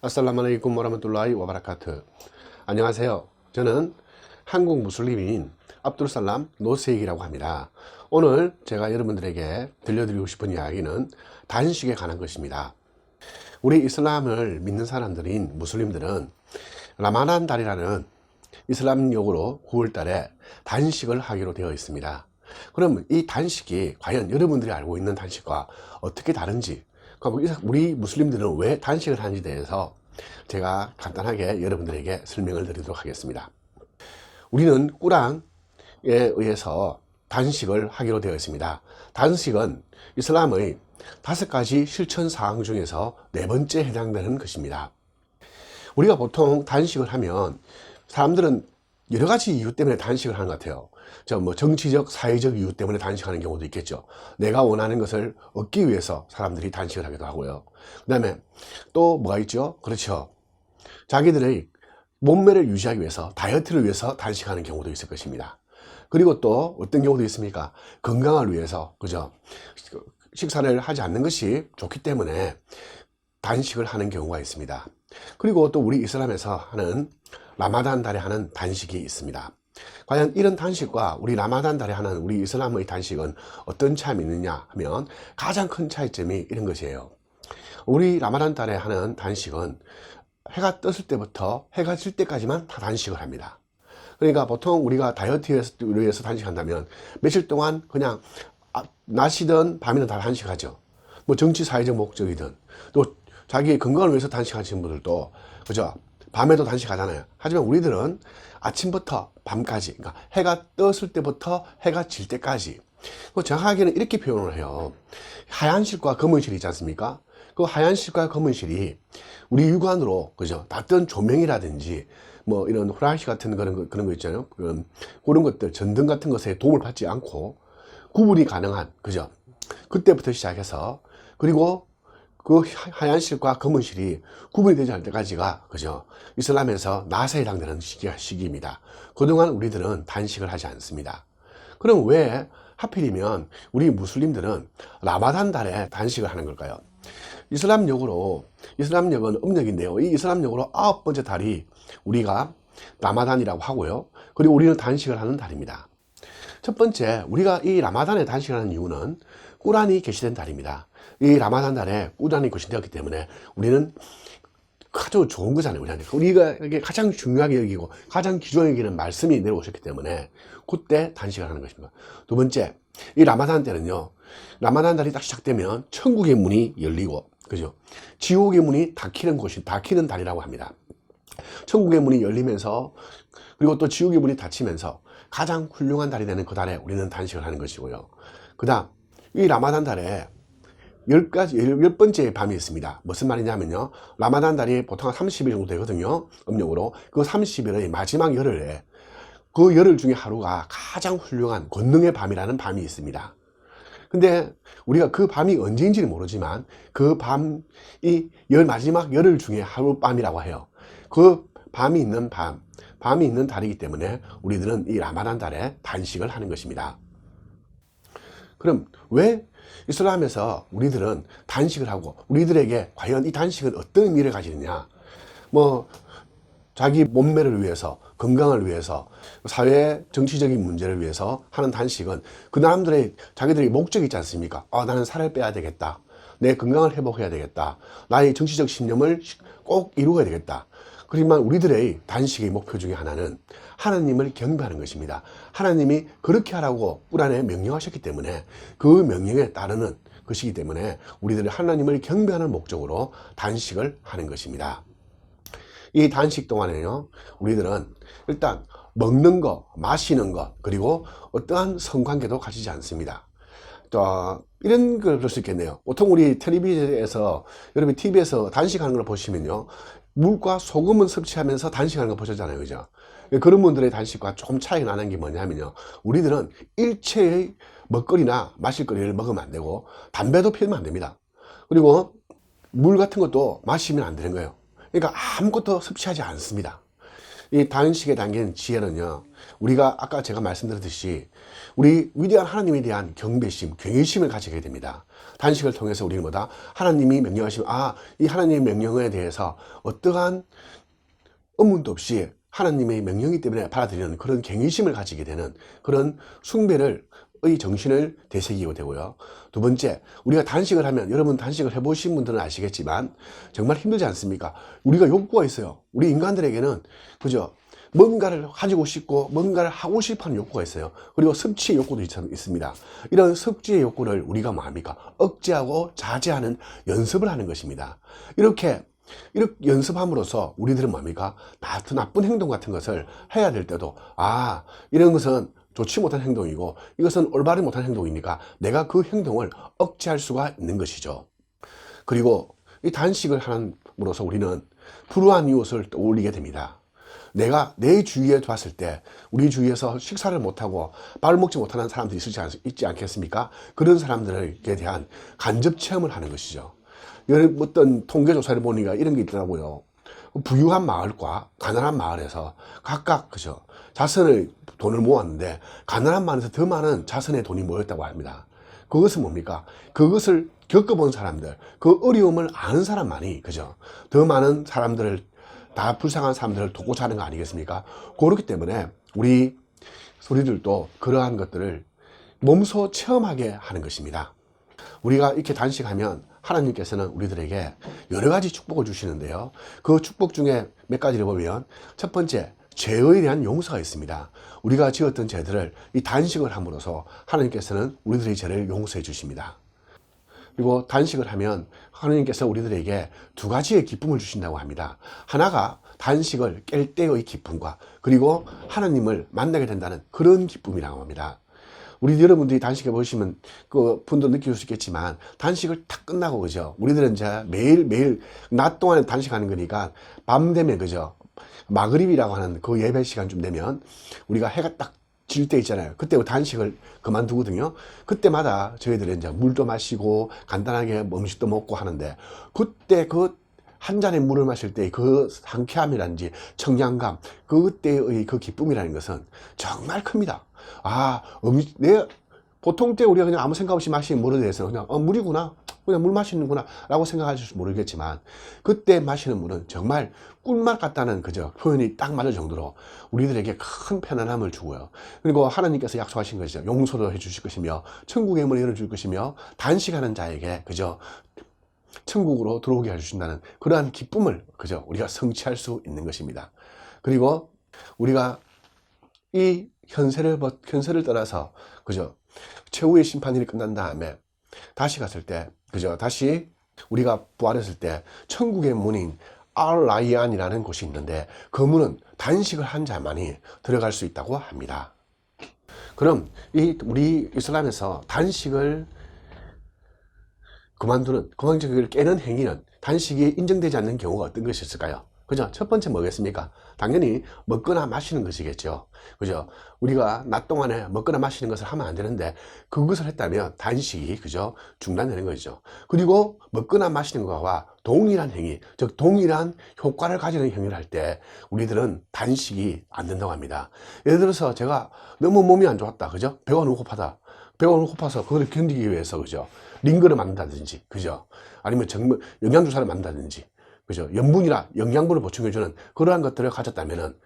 아살라무알레이쿰 와라흐마툴라히 와바라카트. 안녕하세요. 저는 한국 무슬림인 압둘살람 노세익이라고 합니다. 오늘 제가 여러분들에게 들려드리고 싶은 이야기는 단식에 관한 것입니다. 우리 이슬람을 믿는 사람들인 무슬림들은 라마단 달이라는 이슬람력으로 9월달에 단식을 하기로 되어 있습니다. 그럼 이 단식이 과연 여러분들이 알고 있는 단식과 어떻게 다른지, 우리 무슬림들은 왜 단식을 하는지에 대해서 제가 간단하게 여러분들에게 설명을 드리도록 하겠습니다. 우리는 꾸란에 의해서 단식을 하기로 되어 있습니다. 단식은 이슬람의 5가지 실천 사항 중에서 4번째 해당되는 것입니다. 우리가 보통 단식을 하면 사람들은 여러 가지 이유 때문에 단식을 하는 것 같아요. 정치적, 사회적 이유 때문에 단식하는 경우도 있겠죠. 내가 원하는 것을 얻기 위해서 사람들이 단식을 하기도 하고요. 그 다음에 또 뭐가 있죠? 그렇죠. 자기들의 몸매를 유지하기 위해서, 다이어트를 위해서 단식하는 경우도 있을 것입니다. 그리고 또 어떤 경우도 있습니까? 건강을 위해서, 그죠? 식사를 하지 않는 것이 좋기 때문에 단식을 하는 경우가 있습니다. 그리고 또 우리 이슬람에서 하는 라마단 달에 하는 단식이 있습니다. 과연 이런 단식과 우리 라마단 달에 하는 우리 이슬람의 단식은 어떤 차이가 있느냐 하면 가장 큰 차이점이 이런 것이에요. 우리 라마단 달에 하는 단식은 해가 떴을 때부터 해가 질 때까지만 다 단식을 합니다. 그러니까 보통 우리가 다이어트를 위해서 단식한다면 며칠 동안 그냥 낮이든 밤이든 다 단식하죠. 정치 사회적 목적이든 또 자기 건강을 위해서 단식하시는 분들도 그죠? 밤에도 단식하잖아요. 하지만 우리들은 아침부터 밤까지, 그러니까 해가 떴을 때부터 해가 질 때까지, 정확하게는 이렇게 표현을 해요. 하얀 실과 검은 실이 있지 않습니까? 그 하얀 실과 검은 실이 우리 육안으로, 그죠? 낯뜨는 조명이라든지 이런 후라시 같은 그런 거 있잖아요. 그런 것들, 전등 같은 것에 도움을 받지 않고 구분이 가능한, 그죠? 그때부터 시작해서, 그리고 그 하얀 실과 검은 실이 구분이 되지 않을 때까지가, 그죠? 이슬람에서 낮에 해당되는 시기입니다. 그동안 우리들은 단식을 하지 않습니다. 그럼 왜 하필이면 우리 무슬림들은 라마단 달에 단식을 하는 걸까요? 이슬람력은 음력인데요. 이 이슬람력으로 9번째 달이 우리가 라마단이라고 하고요. 그리고 우리는 단식을 하는 달입니다. 첫 번째, 우리가 이 라마단에 단식을 하는 이유는 꾸란이 게시된 달입니다. 이 라마단 달에 꾸란이 게시되었기 때문에 우리는 아주 좋은 거잖아요. 우리가 이게 가장 중요하게 여기고 가장 귀중하게 여기는 말씀이 내려오셨기 때문에 그때 단식을 하는 것입니다. 두 번째, 이 라마단 때는요, 라마단 달이 딱 시작되면 천국의 문이 열리고, 그죠? 지옥의 문이 닫히는 달이라고 합니다. 천국의 문이 열리면서, 그리고 또 지옥의 문이 닫히면서 가장 훌륭한 달이 되는 그 달에 우리는 단식을 하는 것이고요. 그 다음, 이 라마단 달에 10번째 밤이 있습니다. 무슨 말이냐면요, 라마단 달이 보통 한 30일 정도 되거든요. 음력으로. 그 30일의 마지막 열흘에 그 열흘 중에 하루가 가장 훌륭한 권능의 밤이라는 밤이 있습니다. 근데 우리가 그 밤이 언제인지는 모르지만 그 밤이 마지막 열흘 중에 하룻밤이라고 해요. 그 밤이 있는 달이기 때문에 우리들은 이 라마단 달에 단식을 하는 것입니다. 그럼 왜 이슬람에서 우리들은 단식을 하고 우리들에게 과연 이 단식은 어떤 의미를 가지느냐? 자기 몸매를 위해서, 건강을 위해서, 사회 정치적인 문제를 위해서 하는 단식은 그 자기들의 목적이 있지 않습니까? 나는 살을 빼야 되겠다. 내 건강을 회복해야 되겠다. 나의 정치적 신념을 꼭 이루어야 되겠다. 그렇지만 우리들의 단식의 목표 중에 하나는 하나님을 경배하는 것입니다. 하나님이 그렇게 하라고 꾸란에 명령하셨기 때문에 그 명령에 따르는 것이기 때문에 우리들은 하나님을 경배하는 목적으로 단식을 하는 것입니다. 이 단식 동안에요, 우리들은 일단 먹는 것, 마시는 것, 그리고 어떠한 성관계도 가지지 않습니다. 이런 걸 볼 수 있겠네요. 보통 우리 텔레비전에서, 여러분 TV에서 단식하는 걸 보시면요, 물과 소금은 섭취하면서 단식하는 거 보셨잖아요. 그죠? 그런 분들의 단식과 조금 차이가 나는 게 뭐냐면요, 우리들은 일체의 먹거리나 마실 거리를 먹으면 안 되고 담배도 피우면 안 됩니다. 그리고 물 같은 것도 마시면 안 되는 거예요. 그러니까 아무것도 섭취하지 않습니다. 이 단식에 담긴 지혜는요, 우리가 아까 제가 말씀드렸듯이 우리 위대한 하나님에 대한 경배심, 경외심을 가지게 됩니다. 단식을 통해서 우리는 뭐다? 하나님이 명령하시면, 이 하나님의 명령에 대해서 어떠한 의문도 없이 하나님의 명령이기 때문에 받아들이는 그런 경외심을 가지게 되는 그런 숭배의 정신을 되새기게 되고요. 두 번째, 우리가 단식을 하면, 여러분 단식을 해보신 분들은 아시겠지만 정말 힘들지 않습니까? 우리가 욕구가 있어요. 우리 인간들에게는 그죠? 뭔가를 가지고 싶고 뭔가를 하고 싶어하는 욕구가 있어요. 그리고 섭취의 욕구도 있습니다. 이런 섭취의 욕구를 우리가 뭐합니까? 억제하고 자제하는 연습을 하는 것입니다. 이렇게 연습함으로써 우리들은 뭡니까? 나쁜 행동 같은 것을 해야 될 때도, 이런 것은 좋지 못한 행동이고 이것은 올바르지 못한 행동이니까 내가 그 행동을 억제할 수가 있는 것이죠. 그리고 이 단식을 함으로써 우리는 불우한 이웃을 떠올리게 됩니다. 내가 내 주위에 봤을 때 우리 주위에서 식사를 못하고 밥을 먹지 못하는 사람들이 있지 않겠습니까? 그런 사람들에게 대한 간접 체험을 하는 것이죠. 어떤 통계조사를 보니까 이런 게 있더라고요. 부유한 마을과 가난한 마을에서 각각 그죠, 자선의 돈을 모았는데 가난한 마을에서 더 많은 자선의 돈이 모였다고 합니다. 그것은 뭡니까? 그것을 겪어본 사람들, 그 어려움을 아는 사람만이 그죠, 더 많은 사람들을, 다 불쌍한 사람들을 돕고자 하는 거 아니겠습니까? 그렇기 때문에 우리들도 그러한 것들을 몸소 체험하게 하는 것입니다. 우리가 이렇게 단식하면 하나님께서는 우리들에게 여러 가지 축복을 주시는데요. 그 축복 중에 몇 가지를 보면, 첫 번째, 죄에 대한 용서가 있습니다. 우리가 지었던 죄들을 이 단식을 함으로써 하나님께서는 우리들의 죄를 용서해 주십니다. 그리고 단식을 하면 하나님께서 우리들에게 두 가지의 기쁨을 주신다고 합니다. 하나가 단식을 깰 때의 기쁨과, 그리고 하나님을 만나게 된다는 그런 기쁨이라고 합니다. 우리 여러분들이 단식해 보시면 그 분도 느낄 수 있겠지만, 단식을 탁 끝나고 그죠, 우리들은 이제 매일 낮 동안에 단식하는 거니까 밤 되면 그죠, 마그립이라고 하는 그 예배 시간쯤 되면 우리가 해가 딱 질 때 있잖아요. 그때 단식을 그만두거든요. 그때마다 저희들은 이제 물도 마시고 간단하게 음식도 먹고 하는데, 그때 그 한 잔의 물을 마실 때 그 상쾌함이라든지 청량감, 그때의 그 기쁨이라는 것은 정말 큽니다. 보통 때 우리가 그냥 아무 생각 없이 마시는 물에 대해서 그냥 물이구나, 그냥 물 마시는구나 라고 생각하실 모르겠지만, 그때 마시는 물은 정말 꿀맛 같다는 그저 표현이 딱 맞을 정도로 우리들에게 큰 편안함을 주고요. 그리고 하나님께서 약속하신 것이죠. 용서도 해주실 것이며 천국의 문을 열어줄 것이며 단식하는 자에게 그저 천국으로 들어오게 해주신다는 그러한 기쁨을 그저 우리가 성취할 수 있는 것입니다. 그리고 우리가 이 현세를 떠나서 그저 최후의 심판일이 끝난 다음에 다시 갔을 때 그죠, 다시 우리가 부활했을 때 천국의 문인 알라이안이라는 곳이 있는데, 그 문은 단식을 한 자만이 들어갈 수 있다고 합니다. 그럼 우리 이슬람에서 단식을 그만두는, 그걸 깨는 행위는, 단식이 인정되지 않는 경우가 어떤 것이 있을까요? 그죠? 첫 번째 뭐겠습니까? 당연히 먹거나 마시는 것이겠죠. 그죠? 우리가 낮 동안에 먹거나 마시는 것을 하면 안 되는데, 그것을 했다면 단식이 그죠, 중단되는 거죠. 그리고 먹거나 마시는 것과 동일한 행위, 즉 동일한 효과를 가지는 행위를 할 때 우리들은 단식이 안 된다고 합니다. 예를 들어서 제가 너무 몸이 안 좋았다, 그죠? 배가 너무 고파서 그걸 견디기 위해서 그죠, 링거를 만든다든지 그죠, 아니면 정말 영양주사를 만든다든지 그죠, 영양분을 보충해주는 그러한 것들을 가졌다면은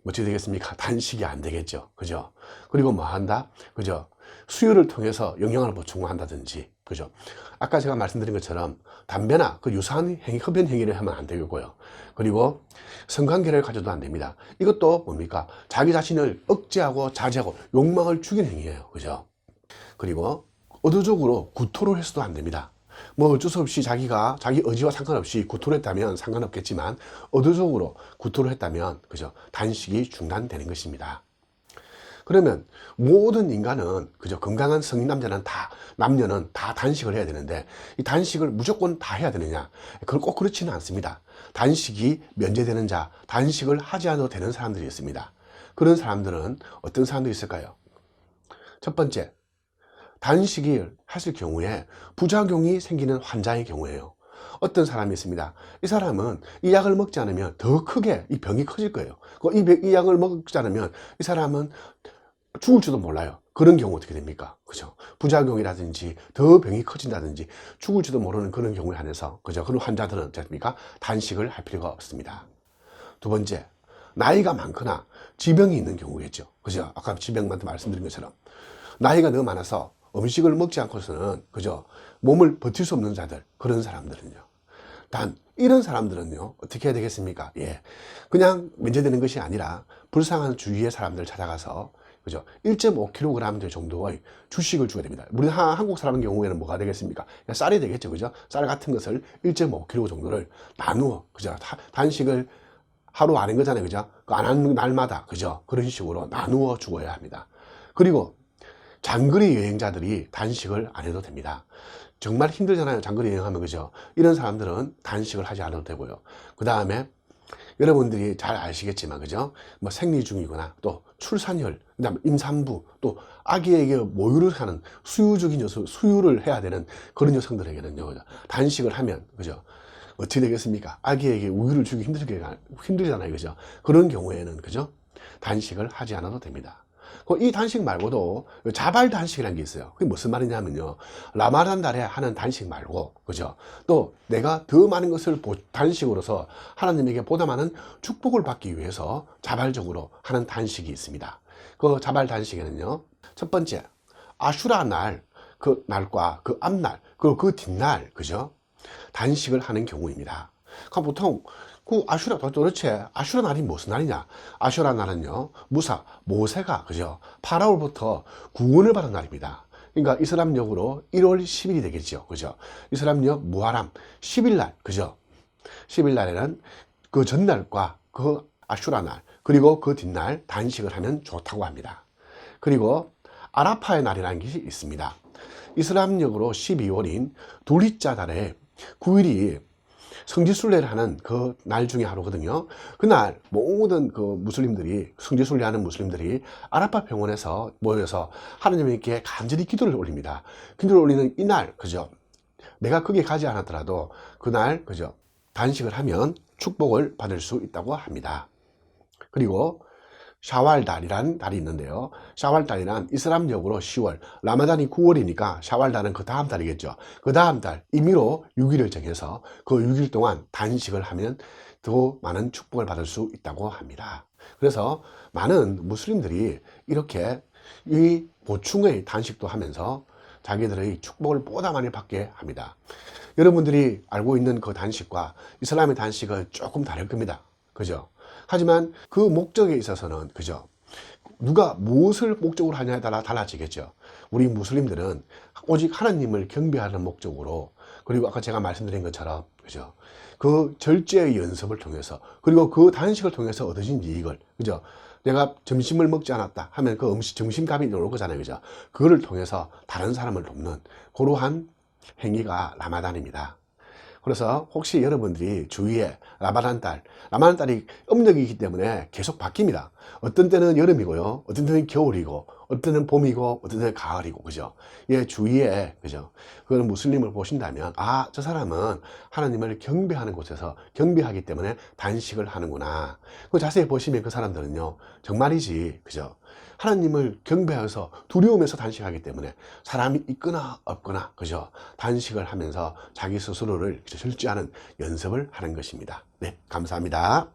어찌 되겠습니까? 단식이 안 되겠죠. 그죠? 그리고 뭐 한다? 그죠? 수유를 통해서 영양을 보충한다든지 그죠? 아까 제가 말씀드린 것처럼 담배나 그 유사한 흡연 행위를 하면 안 되고요. 그리고 성관계를 가져도 안 됩니다. 이것도 뭡니까? 자기 자신을 억제하고 자제하고 욕망을 죽이는 행위예요. 그죠? 그리고 의도적으로 구토를 해서도 안 됩니다. 뭐 어쩔 수 없이 자기 의지와 상관없이 구토를 했다면 상관없겠지만, 의도적으로 구토를 했다면 그죠, 단식이 중단되는 것입니다. 그러면 모든 인간은 그죠, 건강한 성인 남녀는 다 단식을 해야 되는데, 이 단식을 무조건 다 해야 되느냐? 그건 꼭 그렇지는 않습니다. 단식이 면제되는 자, 단식을 하지 않아도 되는 사람들이 있습니다. 그런 사람들은 어떤 사람들이 있을까요? 첫 번째, 단식을 하실 경우에 부작용이 생기는 환자의 경우에요. 어떤 사람이 있습니다. 이 사람은 이 약을 먹지 않으면 더 크게 이 병이 커질 거예요. 이 약을 먹지 않으면 이 사람은 죽을지도 몰라요. 그런 경우 어떻게 됩니까? 그죠? 부작용이라든지 더 병이 커진다든지 죽을지도 모르는 그런 경우에 한해서, 그죠? 그런 환자들은 어떻습니까? 단식을 할 필요가 없습니다. 두 번째, 나이가 많거나 지병이 있는 경우겠죠. 그죠? 아까 지병한테 말씀드린 것처럼 나이가 너무 많아서 음식을 먹지 않고서는, 그죠? 몸을 버틸 수 없는 자들, 그런 사람들은요. 단 이런 사람들은요 어떻게 해야 되겠습니까? 예, 그냥 면제되는 것이 아니라 불쌍한 주위의 사람들을 찾아가서, 그죠? 1.5kg 정도의 주식을 주어야 됩니다. 우리 한국 사람의 경우에는 뭐가 되겠습니까? 그냥 쌀이 되겠죠, 그죠? 쌀 같은 것을 1.5kg 정도를 나누어, 그죠? 단식을 하루 안 한 거잖아요, 그죠? 안 하는 날마다, 그죠? 그런 식으로 나누어 주어야 합니다. 그리고 장거리 여행자들이 단식을 안 해도 됩니다. 정말 힘들잖아요, 장거리 여행하면, 그죠? 이런 사람들은 단식을 하지 않아도 되고요. 그 다음에 여러분들이 잘 아시겠지만, 그죠? 뭐 생리 중이거나 또 출산혈, 그 다음에 임산부, 또 아기에게 모유를 하는 수유적인 수유를 해야 되는 그런 여성들에게는요, 그죠? 단식을 하면, 그죠? 어떻게 되겠습니까? 아기에게 우유를 주기 힘들잖아요, 그죠? 그런 경우에는, 그죠? 단식을 하지 않아도 됩니다. 이 단식 말고도 자발 단식이라는 게 있어요. 그게 무슨 말이냐면요, 라마단 달에 하는 단식 말고, 그죠? 또 내가 더 많은 것을 단식으로서 하나님에게 보다 많은 축복을 받기 위해서 자발적으로 하는 단식이 있습니다. 그 자발 단식에는요, 첫 번째, 아슈라 날, 그 날과 그 앞날, 그리고 그 뒷날, 그죠? 단식을 하는 경우입니다. 그럼 보통 그 아슈라, 도대체 아슈라 날이 무슨 날이냐? 아슈라 날은요, 모세가, 그죠? 파라오로부터 구원을 받은 날입니다. 그러니까 이슬람력으로 1월 10일이 되겠죠, 그죠? 이슬람력 무하람 10일 날, 그죠? 10일 날에는 그 전날과 그 아슈라 날, 그리고 그 뒷날 단식을 하면 좋다고 합니다. 그리고 아라파의 날이라는 것이 있습니다. 이슬람력으로 12월인 둘리짜 달에 9일이 성지순례를 하는 그 날 중에 하루거든요. 그날 모든 그 무슬림들이, 성지순례하는 무슬림들이 아라파 병원에서 모여서 하나님께 간절히 기도를 올립니다. 기도를 올리는 이날, 그죠? 내가 거기에 가지 않았더라도 그날, 그죠? 단식을 하면 축복을 받을 수 있다고 합니다. 그리고 샤왈달이라는 달이 있는데요. 샤왈달이란 이슬람력으로 10월, 라마단이 9월이니까 샤왈달은 그 다음 달이겠죠. 그 다음 달 임의로 6일을 정해서 그 6일 동안 단식을 하면 더 많은 축복을 받을 수 있다고 합니다. 그래서 많은 무슬림들이 이렇게 이 보충의 단식도 하면서 자기들의 축복을 보다 많이 받게 합니다. 여러분들이 알고 있는 그 단식과 이슬람의 단식은 조금 다를 겁니다. 그죠? 하지만 그 목적에 있어서는, 그죠? 누가 무엇을 목적으로 하냐에 따라 달라지겠죠. 우리 무슬림들은 오직 하나님을 경배하는 목적으로, 그리고 아까 제가 말씀드린 것처럼, 그죠? 그 절제의 연습을 통해서, 그리고 그 단식을 통해서 얻어진 이익을, 그죠? 내가 점심을 먹지 않았다 하면 그 음식, 점심값이 나올 거잖아요, 그죠? 그거를 통해서 다른 사람을 돕는 그러한 행위가 라마단입니다. 그래서 혹시 여러분들이 주위에 라마단 달이 음력이기 때문에 계속 바뀝니다. 어떤 때는 여름이고요, 어떤 때는 겨울이고, 어떤 때는 봄이고, 어떤 때는 가을이고, 그죠? 예, 주위에, 그죠? 그런 무슬림을 보신다면, 아, 저 사람은 하나님을 경배하는 곳에서 경배하기 때문에 단식을 하는구나. 그 자세히 보시면 그 사람들은요, 정말이지, 그죠? 하나님을 경배해서 두려우면서 단식하기 때문에 사람이 있거나 없거나, 그죠? 단식을 하면서 자기 스스로를 절제하는 연습을 하는 것입니다. 네, 감사합니다.